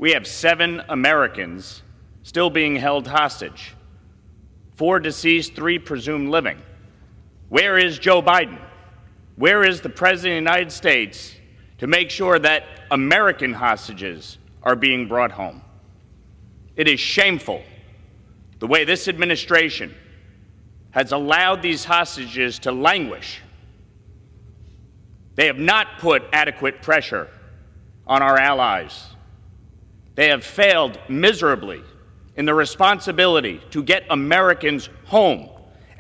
we have 7 Americans still being held hostage, 4 deceased, 3 presumed living. Where is Joe Biden? Where is the President of the United States to make sure that American hostages are being brought home? It is shameful the way this administration has allowed these hostages to languish. They have not put adequate pressure on our allies. They have failed miserably in the responsibility to get Americans home.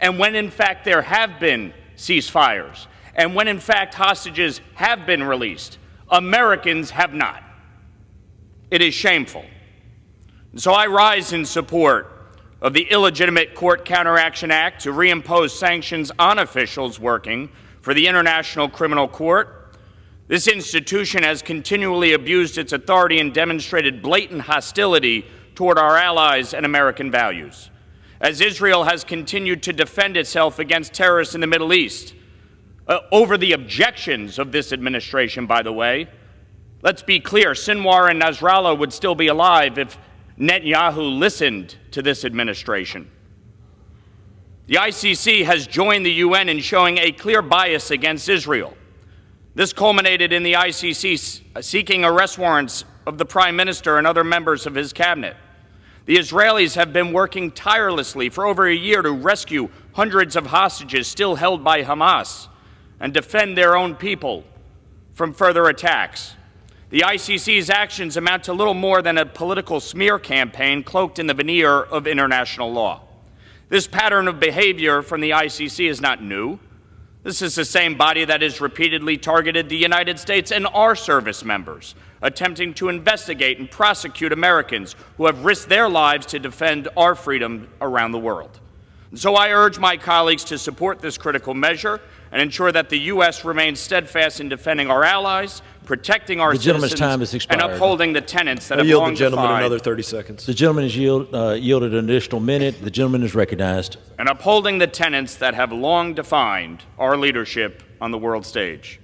And when in fact there have been ceasefires, and when in fact hostages have been released, Americans have not. It is shameful. And so I rise in support of the Illegitimate Court Counteraction Act to reimpose sanctions on officials working for the International Criminal Court. This institution has continually abused its authority and demonstrated blatant hostility toward our allies and American values. As Israel has continued to defend itself against terrorists in the Middle East, over the objections of this administration, by the way, let's be clear, Sinwar and Nasrallah would still be alive if Netanyahu listened to this administration. The ICC has joined the UN in showing a clear bias against Israel. This culminated in the ICC seeking arrest warrants of the Prime Minister and other members of his cabinet. The Israelis have been working tirelessly for over a year to rescue hundreds of hostages still held by Hamas and defend their own people from further attacks. The ICC's actions amount to little more than a political smear campaign cloaked in the veneer of international law. This pattern of behavior from the ICC is not new. This is the same body that has repeatedly targeted the United States and our service members, attempting to investigate and prosecute Americans who have risked their lives to defend our freedom around the world. And so I urge my colleagues to support this critical measure and ensure that the U.S. remains steadfast in defending our allies, protecting our citizens, time has expired. And upholding the tenets that I have yield long the gentleman defied. another 30 seconds. The gentleman is yielded an additional minute. The gentleman is recognized. And upholding the tenets that have long defined our leadership on the world stage.